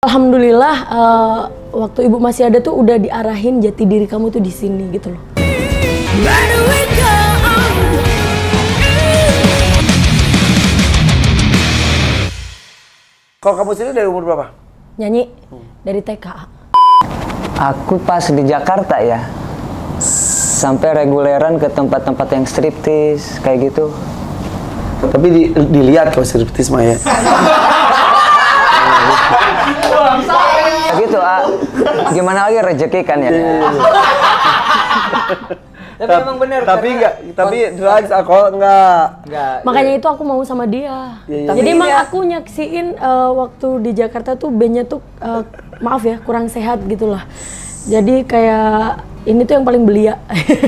Alhamdulillah waktu ibu masih ada tuh udah diarahin jati diri kamu tuh di sini gitu loh. Kalau kamu sendiri dari umur berapa? Nyanyi dari TK. Aku pas di Jakarta ya, sampai reguleran ke tempat-tempat yang striptis kayak gitu. Tapi dilihat kalau striptis mah ya. Gitu, gimana lagi rezeki kan ya. Tapi emang bener. Tapi drugs, alkohol enggak. Makanya itu aku mau sama dia. Iya. Jadi emang aku nyaksiin waktu di Jakarta tuh bandnya tuh maaf ya kurang sehat gitulah. Jadi kayak ini tuh yang paling belia,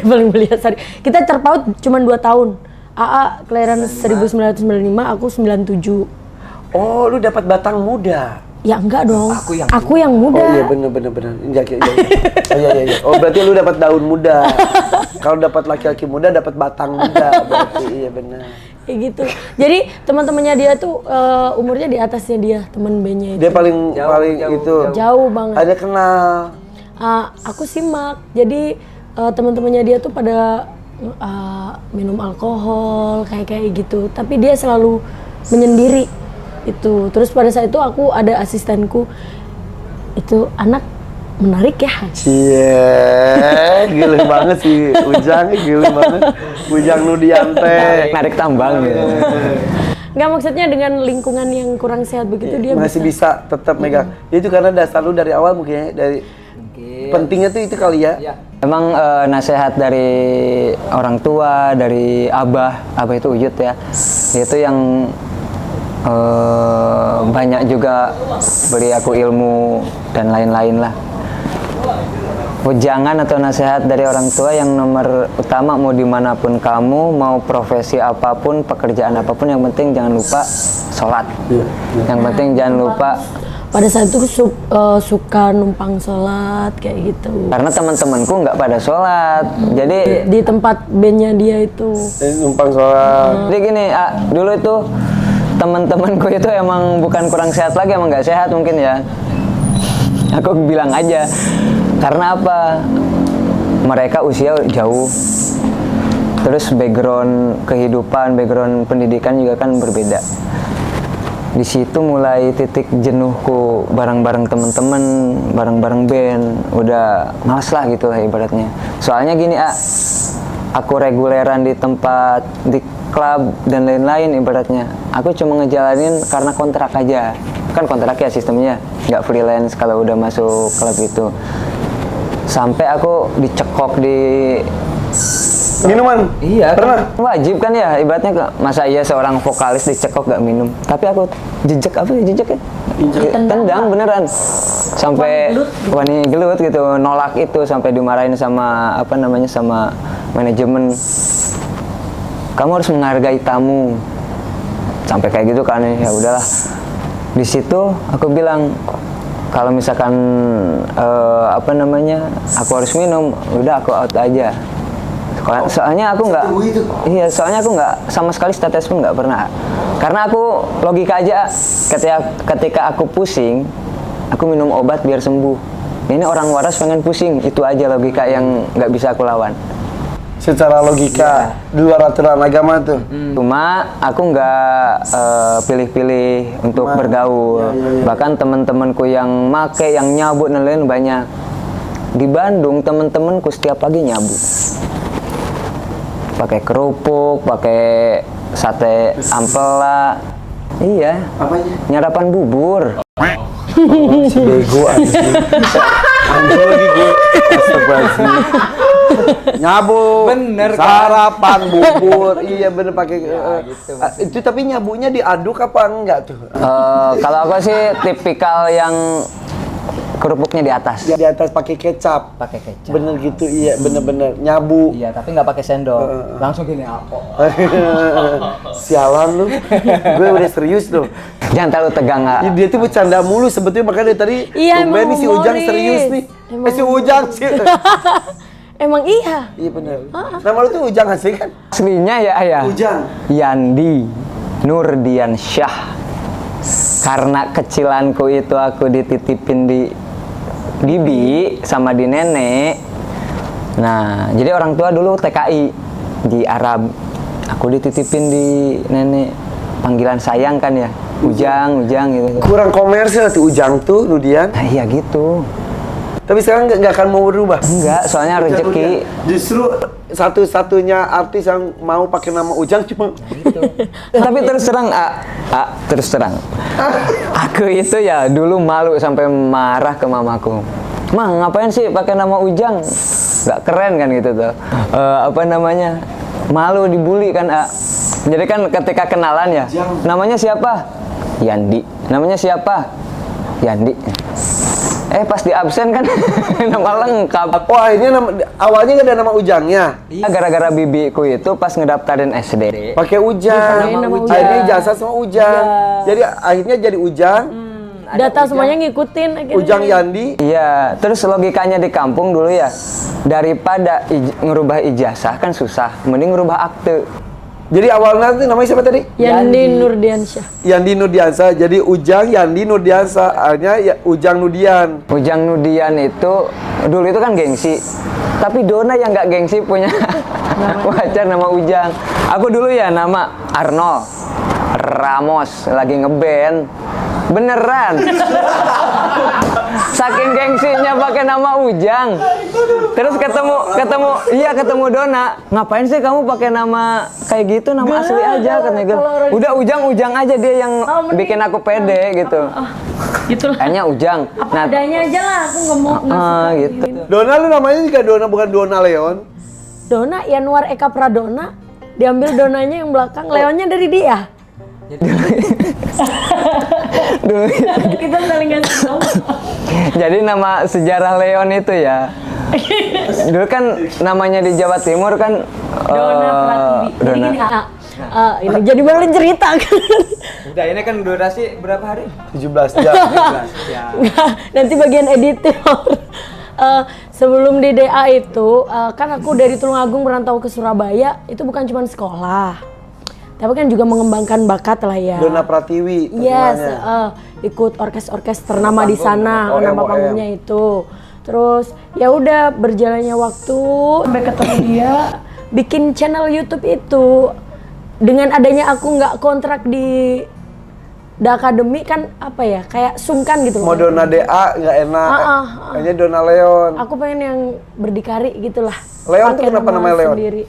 paling belia. Kita terpaut cuma 2 tahun. AA kelahiran 1995, aku 97. Oh, lu dapat batang muda. Ya enggak dong. Aku yang muda. Oh iya bener. Iya. Oh berarti lu dapat daun muda. Kalau dapat laki-laki muda dapat batang muda. Berarti iya benar. Kayak gitu. Jadi teman-temannya dia tuh umurnya di atasnya dia, teman bandnya itu. Dia paling itu. Jauh banget. Ada kenal. Aku simak. Jadi teman-temannya dia tuh pada minum alkohol kayak gitu. Tapi dia selalu menyendiri. Itu terus pada saat itu aku ada asistenku, itu anak menarik ya. Cie, gila banget sih Ujang, gila banget Ujang Nudiante. Narik tambang gitu. Nggak, maksudnya dengan lingkungan yang kurang sehat begitu dia masih bisa tetap megang. Itu karena dasar lu dari awal mungkin ya, dari pentingnya tuh itu kali ya. Emang nasihat dari orang tua, dari abah itu Uyut ya, itu yang banyak juga beri aku ilmu dan lain-lain lah. Ujangan atau nasihat dari orang tua yang nomor utama, mau dimanapun kamu, mau profesi apapun, pekerjaan apapun, yang penting jangan lupa sholat. Yang penting jangan lupa. Pada saat itu suka numpang sholat kayak gitu. Karena teman-temanku nggak pada sholat, jadi di tempat bandnya dia itu. Numpang sholat. Jadi gini, dulu itu teman-temanku itu emang bukan kurang sehat lagi, emang nggak sehat mungkin ya. Aku bilang aja, karena apa? Mereka usia jauh, terus background kehidupan, background pendidikan juga kan berbeda. Di situ mulai titik jenuhku bareng-bareng teman-teman, bareng-bareng band, udah males lah gitu lah ibaratnya. Soalnya gini, aku reguleran di tempat, di klub dan lain-lain ibaratnya. Aku cuma ngejalanin karena kontrak aja. Kan kontrak ya sistemnya, nggak freelance kalau udah masuk klub itu. Sampai aku dicekok di minuman? Iya, pernah? Wajib kan ya, ibaratnya masa iya seorang vokalis dicekok gak minum. Tapi aku jejek ya? Tendang beneran. Sampai wani gelut gitu, nolak itu sampai dimarahin sama sama manajemen. Kamu harus menghargai tamu. Sampai kayak gitu kan, ya udahlah. Di situ aku bilang kalau misalkan aku harus minum, udah aku out aja. Soalnya aku nggak sama sekali status pun nggak pernah. Karena aku logika aja, ketika aku pusing, aku minum obat biar sembuh. Ini orang waras pengen pusing, itu aja logika yang nggak bisa aku lawan. Secara logika di luar aturan agama tuh. Cuma aku nggak pilih-pilih untuk bergaul. Bahkan teman-temanku yang make, yang nyabut dan lain banyak. Di Bandung teman-temanku setiap pagi nyabut. Pakai kerupuk, pakai sate ampela. Iya. Apanya? Nyarapan bubur. Si bego anjing. Anjing lagi gue. Astagfirullahaladzim. Nyabu, bener sarapan bubur, iya bener pakai itu. Tapi nyabunya diaduk apa enggak tuh? Kalau aku sih tipikal yang kerupuknya di atas. Di atas pakai kecap. Bener gitu, iya bener-bener nyabu. Iya, tapi nggak pakai sendok. Langsung gini apa? Sialan lu, gue udah serius loh. Jangan terlalu tegang nggak? Dia tuh bercanda mulu sebetulnya, makanya dari tadi tumben nih si Ujang serius nih. Si Ujang sih. Emang iya. Iya bener. Nama lu tuh Ujang asli kan? Aslinya ya ayah. Ujang. Yandi Nurdian Syah. karena kecilanku itu aku dititipin di bibi sama di nenek. Nah, jadi orang tua dulu TKI di Arab. Aku dititipin di nenek. Panggilan sayang kan ya. Ujang gitu. Kurang komersil tuh Ujang tuh, Nudian. Nah, iya gitu. Tapi sekarang nggak akan mau berubah. Enggak, soalnya rezeki. Justru satu-satunya artis yang mau pakai nama Ujang cuma Tapi terus terang, terus terang. Aku itu ya dulu malu sampai marah ke mamaku. Ma, ngapain sih pakai nama Ujang? Gak keren kan gitu tuh. Apa namanya? Malu dibully kan, Jadi kan ketika kenalan ya, namanya siapa? Yandi. Namanya siapa? Yandi. Pas di absen kan nama lengkap. wah ini awalnya nggak ada nama Ujangnya. Iya, gara-gara bibiku itu pas ngedaftarin SD. Pakai Ujang. Nama Ujang. Akhirnya ijazah sama Ujang. Jadi akhirnya jadi Ujang. Data semuanya ngikutin akhirnya. Ujang Yandi. Iya, terus logikanya di kampung dulu ya, daripada ngerubah ijazah kan susah, mending ngerubah akte. Jadi awalnya tuh namanya siapa tadi? Yandi Nurdiansyah. Yandi Nurdiansa. Jadi Ujang Yandi Nurdiansa. Akhirnya ya, Ujang Nudian. Ujang Nudian itu dulu itu kan gengsi, tapi Dona yang nggak gengsi punya pacar nama Ujang. Aku dulu ya nama Arnold Ramos, lagi ngeband. Beneran. Saking gengsinya pakai nama Ujang. Terus ketemu Dona. Ngapain sih kamu pakai nama kayak gitu, nama asli aja katanya gitu. Udah Ujang aja, dia yang bikin aku pede gitu. Gitu lah. Kayaknya Ujang. Apa adanya aja lah, aku nggak mau Gitu. Dona lu namanya juga Dona, bukan Dona Leon. Dona Yanuar Eka Pradona, diambil Donanya yang belakang, Leonnya dari dia. Dulu. Kita saling ngasih tahu. Jadi nama sejarah Leon itu ya. Dulu kan namanya di Jawa Timur kan Dona Pratiwi. Jadi Dona. gini, ini jadi balik cerita kan. Udah, ini kan durasi berapa hari? 17 jam. 17 ya. Nggak, nanti bagian editor. Sebelum di DA itu, kan aku dari Tulungagung merantau ke Surabaya, itu bukan cuma sekolah. Tapi kan juga mengembangkan bakat lah ya. Dona Pratiwi. Yes, terkenalnya. ikut orkes ternama di sana, OM. nama panggungnya itu. Terus ya udah berjalannya waktu sampai ketemu dia bikin channel YouTube itu. Dengan adanya aku nggak kontrak di Da Academy kan apa ya, kayak sungkan gitu Mau loh. Dona DA nggak enak. Kayaknya Dona Leon. Aku pengen yang berdikari gitulah. Leon tuh Pakai kenapa namanya Leon? Sendiri.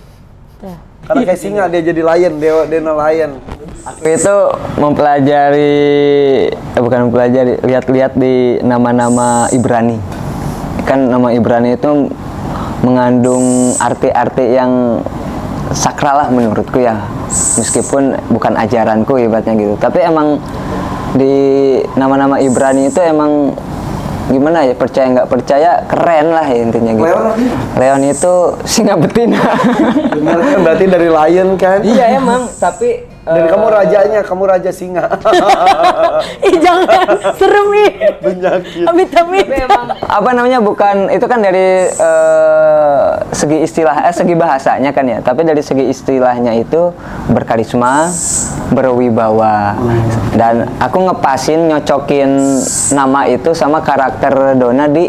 Tuh. Karena kayak singa dia jadi lion, Dona Lion. Aku itu lihat-lihat di nama-nama Ibrani. Kan nama Ibrani itu mengandung arti-arti yang sakral lah menurutku ya. Meskipun bukan ajaranku ibaratnya gitu. Tapi emang di nama-nama Ibrani itu emang gimana ya, percaya nggak percaya keren lah ya, intinya gitu. Leon itu singa betina. Benar kan, berarti dari lion kan? Iya emang, tapi Dan kamu rajanya, kamu raja singa. Ih jangan, serem nih. Penyakit. Amit-amit. tapi emang Apa namanya, bukan itu kan dari segi bahasanya kan ya, tapi dari segi istilahnya itu berkarisma, berwibawa. Dan aku ngepasin, nyocokin nama itu sama karakter Dona di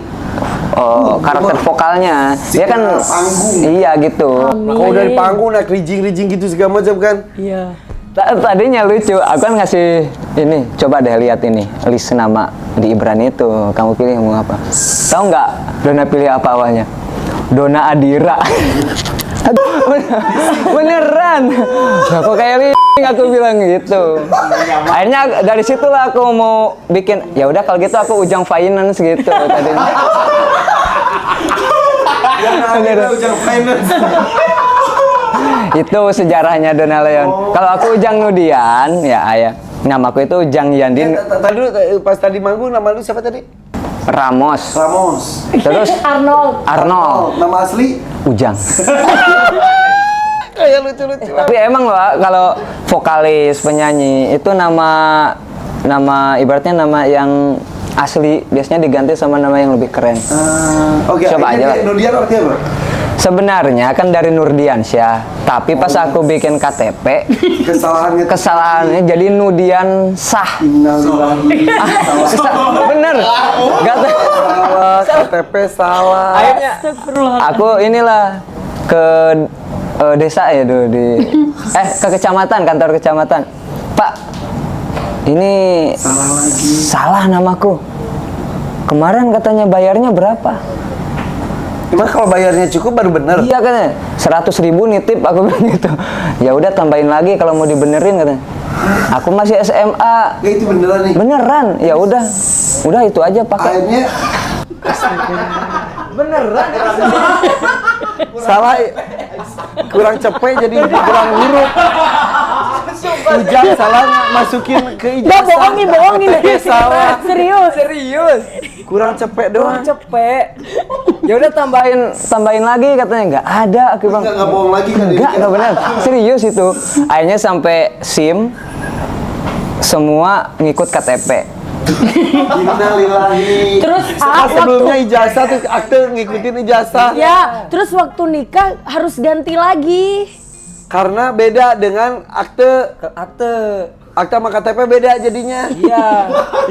karakter vokalnya. Dia kan panggung. iya gitu. Kalau udah di panggung naik rijing-rijing gitu segala macam kan? Iya. Tadinya lucu, aku kan ngasih ini, coba deh lihat ini list nama di Ibrani itu, kamu pilih mau apa? Tahu nggak Dona pilih apa awalnya? Dona Adira. Beneran. Aku kayak aku bilang gitu. Akhirnya dari situlah aku mau bikin, ya udah kalau gitu aku Ujang Finance gitu tadinya. Ujang Finance. Itu sejarahnya Dona Leon. Kalau aku Ujang Nudian, ya ayah. Namaku itu Ujang Yandin Tadi dulu pas tadi manggung nama lu siapa tadi? Ramos. Ramos. Terus Arnold. Arnold. Nama asli? Ujang. Kayak lucu-lucu. Tapi emang loh, kalau vokalis, penyanyi itu nama ibaratnya nama yang asli biasanya diganti sama nama yang lebih keren. Oke, Coba aja lah. Nudian artinya apa? Sebenarnya kan dari Nurdiansyah, tapi pas aku bikin KTP, kesalahannya jadi Nudian Sah. Bener, gak Salah, KTP salah. akhirnya aku inilah ke desa ya dulu ke kecamatan, kantor kecamatan. Pak, ini salah namaku. Kemarin katanya bayarnya berapa? Emang kalau bayarnya cukup baru bener? Iya katanya 100.000 nitip, aku bilang gitu. Ya udah tambahin lagi kalau mau dibenerin katanya. Aku masih SMA. Ya itu beneran nih. Beneran, ya udah itu aja pakai. Akhirnya Beneran. salah, kurang cepet jadi kurang huruf. Ujang salah masukin ke Nggak, ijazah. bohongin. KTP salah. Serius. Kurang cepet doang. Cepet. Ya udah tambahin lagi katanya. Nggak ada, aku bilang. Nggak bohong lagi kan? Nggak benar. Serius itu. Akhirnya sampai SIM semua ngikut KTP. Innalillahi. Terus Sebelumnya ijazah tuh akte ngikutin ijazah. Ya, terus waktu nikah harus ganti lagi. Karena beda dengan akte sama KTP beda jadinya. Iya.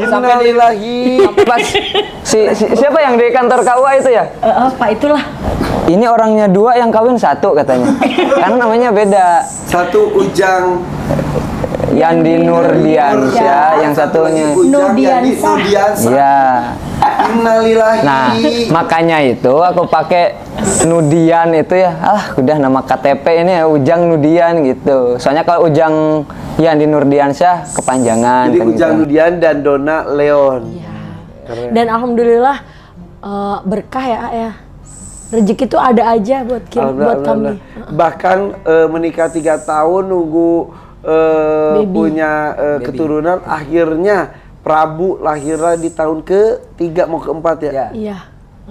Innalillahi. Pas siapa yang di kantor KUA itu ya? Apa itulah? Ini orangnya 2 yang kawin 1 katanya. Karena namanya beda. Satu Ujang Yandi Nurdiansyah, yang satunya. Nurdiansah. Iya. Innalillahi. Nah, makanya itu aku pakai Nudian itu ya. Udah nama KTP ini ya Ujang Nudian gitu. Soalnya kalau Ujang Yandi Nurdiansyah kepanjangan. Jadi kan Ujang gitu. Nudian dan Dona Leon. Dan alhamdulillah berkah ya. Rezeki itu ada aja buat kami. Alhamdulillah. Bahkan menikah 3 tahun nunggu punya keturunan, akhirnya Prabu lahirnya di tahun ke-3 mau ke-4 ya. Iya,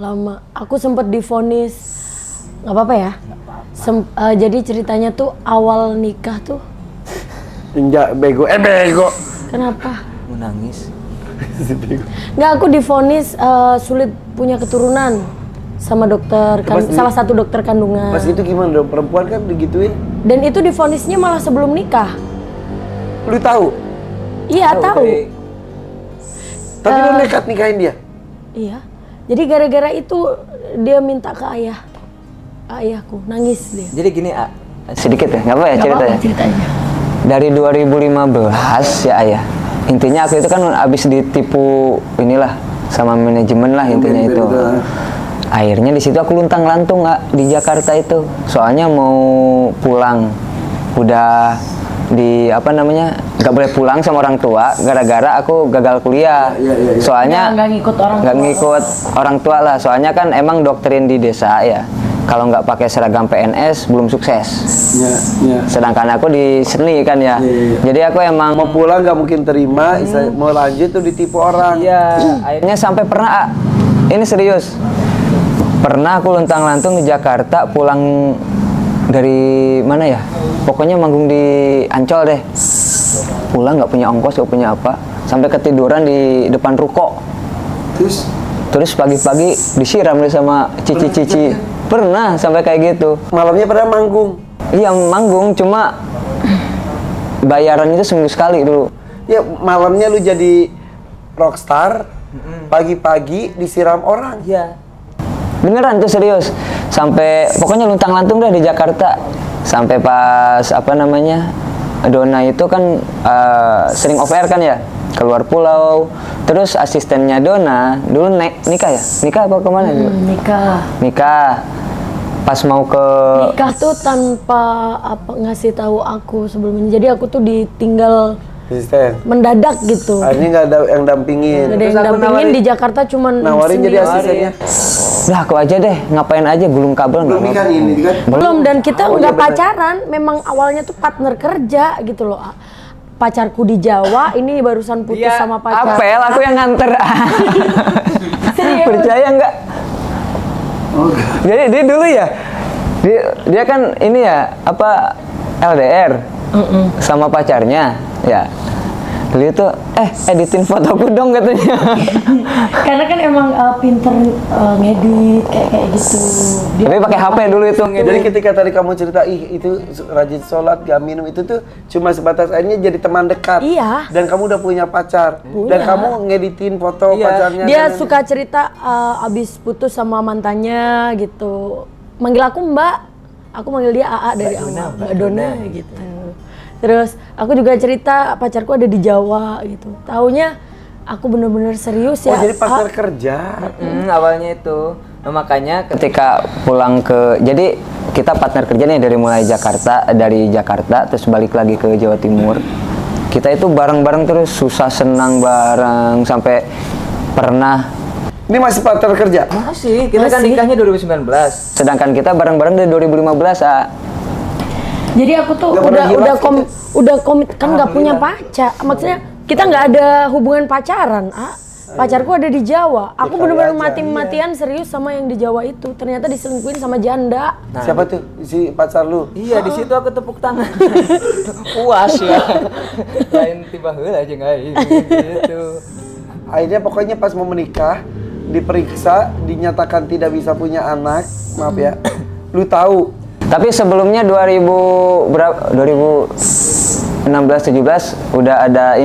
lama. Aku sempat divonis, nggak apa-apa ya. Jadi ceritanya tuh awal nikah tuh. Enggak bego. Kenapa? Menangis. Nggak, aku divonis sulit punya keturunan sama dokter, salah satu dokter kandungan. Pas itu gimana dong? Perempuan kan digituin. Dan itu divonisnya malah sebelum nikah. Lu tahu? Iya, tahu. Tapi lu nekat nikahin dia. Iya. Jadi gara-gara itu dia minta ke ayahku, nangis dia. Jadi gini, sedikit ya, nggak apa ya Nggak ceritanya? apa-apa ceritanya. Dari 2015 ya ayah. Intinya aku itu kan habis ditipu inilah sama manajemen lah intinya itu. Akhirnya di situ aku luntang-lantung nggak di Jakarta itu. Soalnya mau pulang, udah nggak boleh pulang sama orang tua gara-gara aku gagal kuliah. Soalnya Nggak ngikut orang tua. nggak ngikut orang tua lah. Soalnya kan emang doktrin di desa ya. Kalau nggak pakai seragam PNS belum sukses. Sedangkan aku di seni kan ya. Jadi aku emang Mau pulang nggak mungkin terima, mau lanjut tuh ditipu orang. Iya, akhirnya sampai pernah ini serius. Pernah aku luntang-lantung di Jakarta, pulang dari mana ya? Pokoknya manggung di Ancol deh. Pulang nggak punya ongkos, nggak punya apa. Sampai ketiduran di depan ruko. Terus pagi-pagi disiram deh sama cici-cici. Pernah sampai kayak gitu. Malamnya pada manggung. Iya manggung, cuma bayaran itu seminggu sekali dulu. Ya malamnya lu jadi rockstar, pagi-pagi disiram orang. Iya. Beneran tuh serius. Sampai pokoknya luntang-lantung dah di Jakarta. Sampai pas Dona itu kan sering off air kan ya, keluar pulau. Terus asistennya Dona dulu nikah ya? Nikah apa kemana dulu? Nikah. Pas mau ke Nikah tuh tanpa ngasih tahu aku sebelumnya. Jadi aku tuh ditinggal Asisten. mendadak gitu. Ini nggak ada yang dampingin. Nggak ada yang dampingin di Jakarta cuman Nawarin jadi sendiri. asistennya. Udah aku aja deh, ngapain aja gulung kabel nggak apa-apa. ini kan. Belum, dan kita Oh, nggak iya bener. pacaran, memang awalnya tuh partner kerja gitu loh. Pacarku di Jawa, ini barusan putus Iya, sama pacar. Apel, aku yang nganter. Percaya nggak? Jadi dia dulu ya, dia kan ini ya LDR sama pacarnya ya. beliau tuh editin fotoku dong katanya. Karena kan emang pinter ngedit kayak gitu. Tapi pakai HP dulu itu. Jadi ketika tadi kamu cerita, itu rajin sholat, gak minum, itu tuh cuma sebatas akhirnya jadi teman dekat. Iya. Dan kamu udah punya pacar. Dan kamu ngeditin foto pacarnya. Dia suka cerita abis putus sama mantannya gitu. Manggil aku Mbak, aku manggil dia AA dari awal. Mbak Dona gitu. Terus aku juga cerita pacarku ada di Jawa gitu. Taunya aku bener-bener serius ya. Oh jadi partner kerja. Awalnya itu. Nah, makanya ketika pulang jadi kita partner kerja nih dari Jakarta terus balik lagi ke Jawa Timur. Kita itu bareng-bareng terus, susah senang bareng sampai pernah. Ini masih partner kerja? Masih, kita kan nikahnya 2019. Sedangkan kita bareng-bareng dari 2015, Jadi aku tuh udah komit kan nggak punya pacar. Maksudnya kita nggak ada hubungan pacaran, Pacarku ada di Jawa. Aku bener-bener mati-matian serius sama yang di Jawa itu. Ternyata diselingkuhin sama janda. Nah, siapa tuh si pacar lu? Iya, di situ aku tepuk tangan. Puas ya. Lain tiba heula aja guys. Gitu. Akhirnya pokoknya pas mau menikah, diperiksa, dinyatakan tidak bisa punya anak. Maaf ya. Lu tahu. Tapi sebelumnya 2016-17 udah ada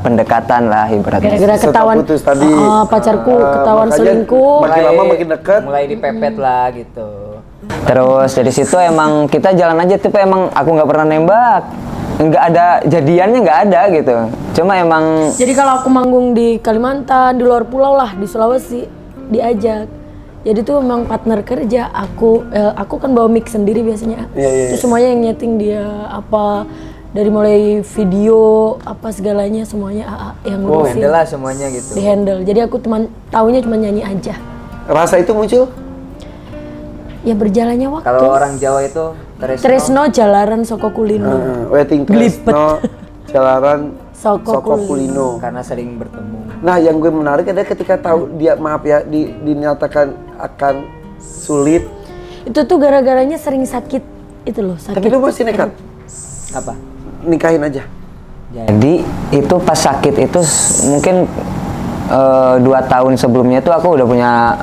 pendekatan lah ibaratnya. Gara-gara ketahuan putus tadi. Pacarku ketahuan makanya selingkuh. Makin lama makin dekat. Mulai dipepet lah gitu. Terus dari situ emang kita jalan aja, tapi emang aku nggak pernah nembak, nggak ada jadiannya, nggak ada gitu. Cuma emang. Jadi kalau aku manggung di Kalimantan, di luar pulau lah, di Sulawesi, diajak. Jadi tuh memang partner kerja. Aku kan bawa mic sendiri biasanya. Terus semuanya yang nyeting dia, apa dari mulai video apa segalanya semuanya yang ngurusin. Handle lah semuanya gitu. Di handle. Jadi aku taunya cuma nyanyi aja. Rasa itu muncul? Ya berjalannya waktu. Kalau orang Jawa itu Tresno jalaran soko kulino. Weting Tresno jalaran Soko kulino. Karena sering bertemu. Nah, yang gue menarik adalah ketika tahu dia dinyatakan akan sulit. Itu tuh gara-garanya sering sakit itu loh, sakit. Tapi lu masih nekat? Apa? Nikahin aja. Jadi itu pas sakit itu mungkin 2 tahun sebelumnya tuh aku udah punya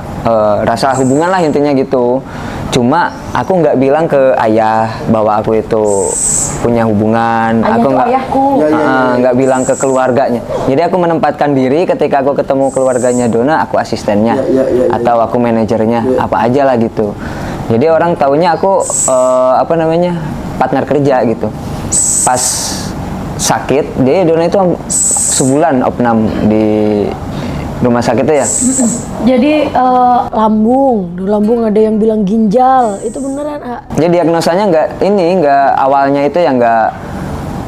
rasa hubungan lah intinya gitu. Cuma aku nggak bilang ke ayah bahwa aku itu punya hubungan. Aku nggak bilang ke keluarganya. Jadi aku menempatkan diri ketika aku ketemu keluarganya Dona, aku asistennya atau aku manajernya, apa aja lah gitu. Jadi orang taunya aku partner kerja gitu. Pas sakit, dia Dona itu sebulan opnam di rumah sakit itu ya. Jadi lambung ada yang bilang ginjal, itu beneran. Jadi diagnosanya nggak awalnya itu ya nggak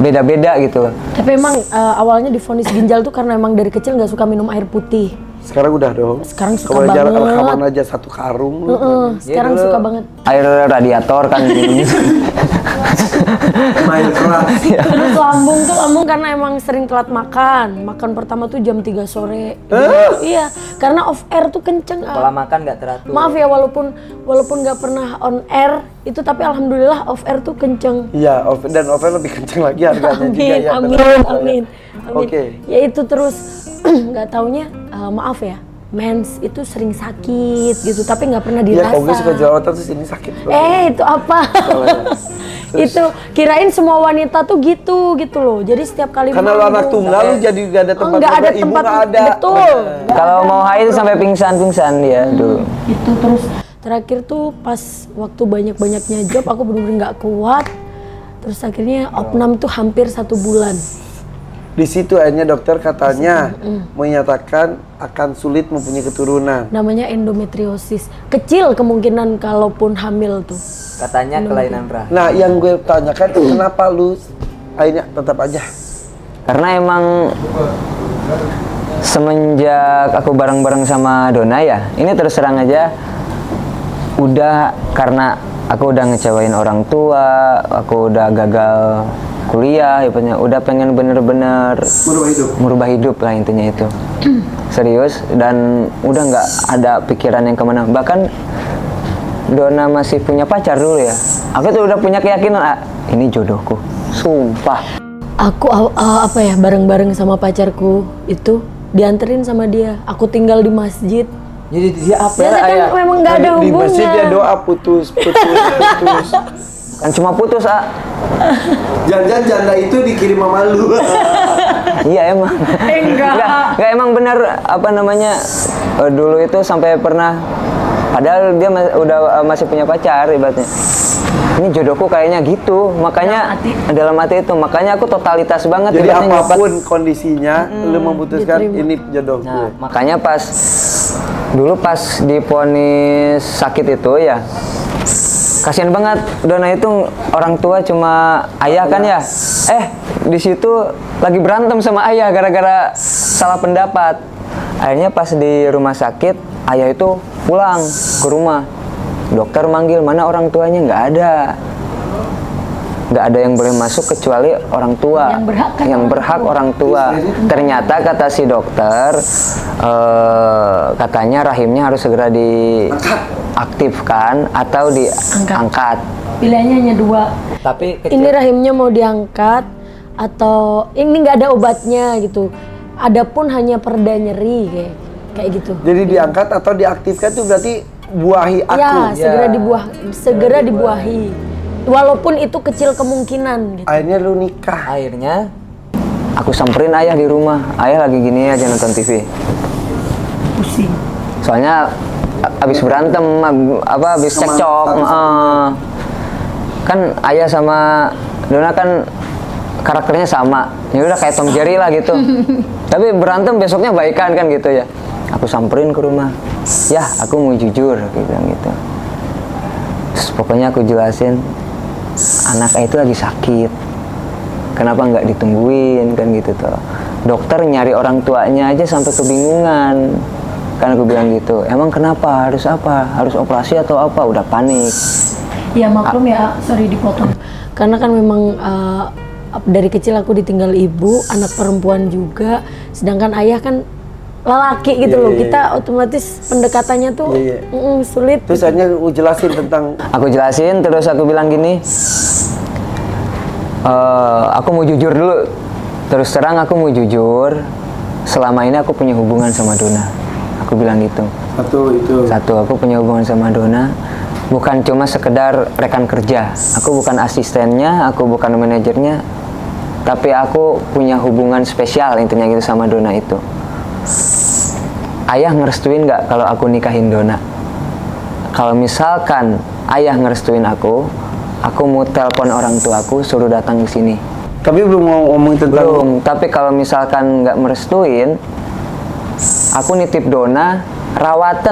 beda-beda gitu. Tapi emang awalnya divonis ginjal tuh karena emang dari kecil nggak suka minum air putih. Sekarang udah dong. Sekarang suka banget. Rekaman aja 1 karung. Sekarang suka banget. Air radiator kan gitu. Main keras. Terus lambung karena emang sering telat makan. Makan pertama tuh jam 3 sore. Iya, karena off air tuh kenceng. Pola makan nggak teratur. Maaf ya, walaupun nggak pernah on air itu, tapi alhamdulillah off air tuh kenceng. Iya, dan off air lebih kenceng lagi harganya juga ya. Amin. Oke. Ya itu terus nggak taunya maaf ya, mens itu sering sakit gitu, tapi nggak pernah dirasa. Iya, kalau gue suka jerawatan terus ini sakit. Itu apa? Itu kirain semua wanita tuh gitu loh. Jadi setiap kali karena lu anak tunggal lu jadi gak ada tempat nggak ada ibu tempat, nggak ada. betul. Kalau mau haid sampai pingsan dia dulu. Itu terus terakhir tuh pas waktu banyak-banyaknya job aku bener-bener nggak kuat. Terus akhirnya opnam tuh hampir 1 bulan. Di situ akhirnya dokter katanya menyatakan akan sulit mempunyai keturunan. Namanya endometriosis. Kecil kemungkinan kalaupun hamil tuh. Katanya kelainan rahim. Nah, yang gue tanyakan kenapa lu akhirnya tetap aja? Karena emang semenjak aku bareng-bareng sama Dona ya, ini terus terang aja udah karena aku udah ngecewain orang tua, aku udah gagal kuliah, ya udah pengen bener-bener merubah hidup lah intinya itu. Serius, dan udah nggak ada pikiran yang kemana. Bahkan Dona masih punya pacar dulu ya, aku tuh udah punya keyakinan ini jodohku, sumpah. Aku apa ya, bareng-bareng sama pacarku itu dianterin sama dia. Aku tinggal di masjid. Jadi dia apa ya? Biasanya kan memang nggak ada Di masjid dia hubungan. doa putus. Kan cuma putus, A. Jangan-jangan janda itu dikirim sama lu. Iya emang. Enggak. Enggak, emang benar apa namanya, dulu itu sampai pernah, padahal dia masih punya pacar ibaratnya. Ini jodohku kayaknya gitu, makanya dalam hati itu, makanya aku totalitas banget. Jadi ibaratnya apapun kondisinya, lu memutuskan diterima. ini jodohku. Nah, makanya dulu pas diponis sakit itu ya, kasihan banget. Dona itu orang tua cuma ayah kan ya. Di situ lagi berantem sama ayah gara-gara salah pendapat. Akhirnya pas di rumah sakit, ayah itu pulang ke rumah. Dokter manggil, mana orang tuanya, nggak ada. Nggak ada yang boleh masuk kecuali orang tua. Yang berhak orang tua. Ternyata kata si dokter, katanya rahimnya harus segera diaktifkan atau diangkat. Pilihannya hanya 2. Tapi Ini rahimnya mau diangkat atau ini nggak ada obatnya gitu. Adapun hanya pereda nyeri kayak gitu. Jadi diangkat atau diaktifkan itu berarti buahi aku. Ya, segera dibuahi. Walaupun itu kecil kemungkinan gitu. Akhirnya lu nikah. akhirnya Aku samperin ayah di rumah. Ayah lagi gini aja nonton TV. Pusing. Soalnya abis berantem, abis cekcok. Kan ayah sama Dona kan karakternya sama. Ya udah kayak Tom Jerry lah gitu. Tapi berantem besoknya baikan kan gitu ya. Aku samperin ke rumah. Ya, aku mau jujur, aku bilang gitu. Terus pokoknya aku jelasin, anak itu lagi sakit. Kenapa nggak ditungguin kan gitu tuh. Dokter nyari orang tuanya aja sampai kebingungan. Kan aku bilang gitu. Emang kenapa? Harus apa? Harus operasi atau apa? Udah panik. Ya maklum ya, sorry dipotong. Karena kan memang dari kecil aku ditinggal ibu, anak perempuan juga. Sedangkan ayah kan lelaki gitu loh. Kita otomatis pendekatannya tuh sulit. Terus akhirnya lu jelasin tentang Aku jelasin, terus aku bilang gini, aku mau jujur dulu. Terus terang aku mau jujur, selama ini aku punya hubungan sama Dona. Aku bilang gitu. Satu, aku punya hubungan sama Dona. Bukan cuma sekedar rekan kerja. Aku bukan asistennya, aku bukan manajernya. Tapi aku punya hubungan spesial intinya gitu sama Dona itu. Ayah ngerestuin nggak kalau aku nikahin Dona? Kalau misalkan ayah ngerestuin aku mau telepon orang tuaku suruh datang ke sini. tapi belum mau ngomong tentang Belum, tapi kalau misalkan nggak merestuin, aku nitip Dona, rawat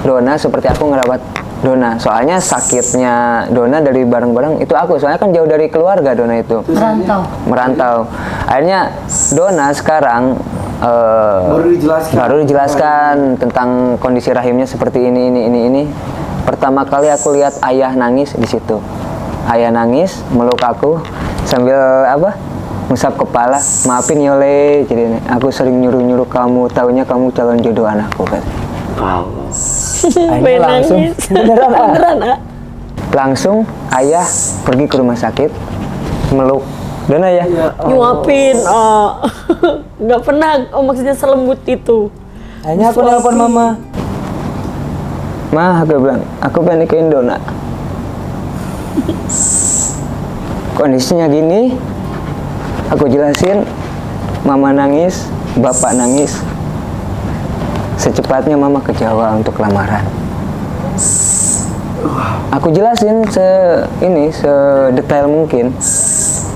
Dona seperti aku ngerawat Dona. Soalnya sakitnya Dona dari bareng-bareng itu aku, soalnya kan jauh dari keluarga Dona itu. Merantau. Akhirnya Dona sekarang baru dijelaskan tentang kondisi rahimnya seperti ini. Pertama kali aku lihat ayah nangis di situ. Ayah nangis, meluk aku sambil ngusap kepala. Maafin Yole, jadi aku sering nyuruh kamu, taunya kamu calon jodoh anakku kan. akhirnya langsung Beneran, Langsung ayah pergi ke rumah sakit, meluk Dona ya. nyuapin. Nggak pernah, maksudnya selembut itu. akhirnya aku nelpon mama. Mah, aku bilang, aku pengen nikahin Dona. Kondisinya gini, aku jelasin, mama nangis, bapak nangis. Secepatnya mama ke Jawa untuk lamaran. Aku jelasin sedetail mungkin.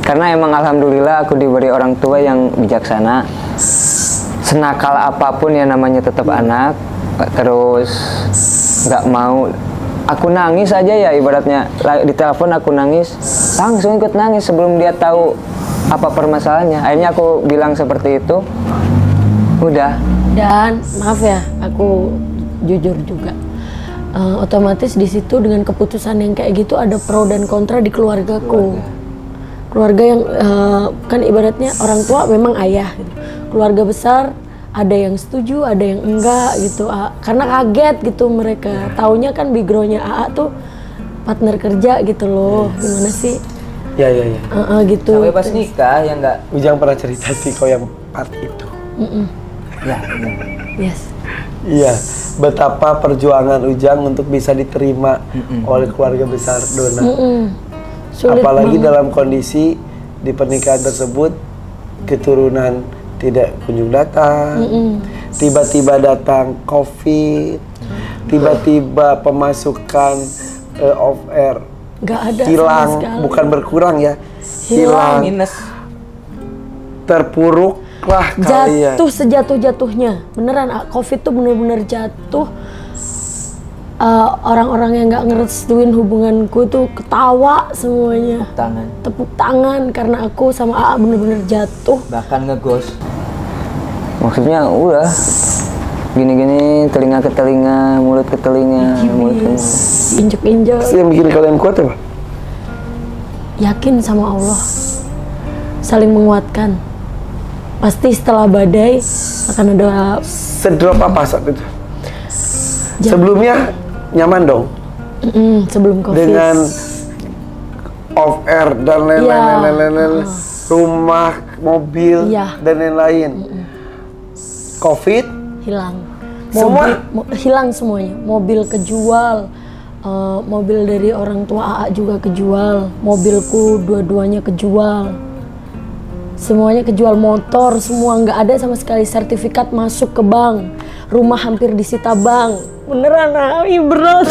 Karena emang alhamdulillah aku diberi orang tua yang bijaksana. Senakal apapun ya namanya tetap anak. Terus nggak mau, aku nangis aja ya ibaratnya di telepon aku nangis, langsung ikut nangis sebelum dia tahu apa permasalahannya. Akhirnya aku bilang seperti itu, udah. Dan maaf ya, aku jujur juga. Otomatis di situ dengan keputusan yang kayak gitu ada pro dan kontra di keluargaku. Keluarga yang kan ibaratnya orang tua memang ayah. Gitu. Keluarga besar ada yang setuju, ada yang enggak gitu. Karena kaget gitu mereka. Taunya kan backgroundnya AA tuh partner kerja gitu loh. Gimana sih? Ya ya ya. Gitu. Sampai pas nikah ya enggak. Ujang pernah cerita sih kau yang part itu. Ya. Yes. Iya, betapa perjuangan Ujang untuk bisa diterima oleh keluarga besar Dona. Sulit Apalagi banget. dalam kondisi di pernikahan tersebut keturunan tidak kunjung datang, tiba-tiba datang COVID, tiba-tiba pemasukan off air Nggak ada sama hilang, sekali. bukan berkurang ya, Hilang. Minus. terpuruk lah kalian. Jatuh sejatuh-jatuhnya. Beneran, COVID tuh bener-bener jatuh. Orang-orang yang nggak ngerestuin hubunganku tuh ketawa semuanya. Tangan. Tepuk tangan karena aku sama AA bener-bener jatuh. Bahkan ngegos. Maksudnya udah gini-gini, telinga ke telinga, mulut ke telinga, mulut ke mulut. Injek-injek. Yang bikin kalian kuat apa? Yakin sama Allah. Saling menguatkan. Pasti setelah badai akan ada Sedrop apa saat itu? Sebelumnya nyaman dong sebelum COVID. dengan off air dan lain-lain, Iya. lain-lain, rumah, mobil Iya. dan lain-lain. COVID Hilang. Semua? Hilang semuanya. Mobil kejual. Mobil dari orang tua AA juga kejual. Mobilku dua-duanya kejual. Semuanya kejual, motor semua nggak ada sama sekali. Sertifikat masuk ke bank. Rumah hampir disita bank. Beneran, berat.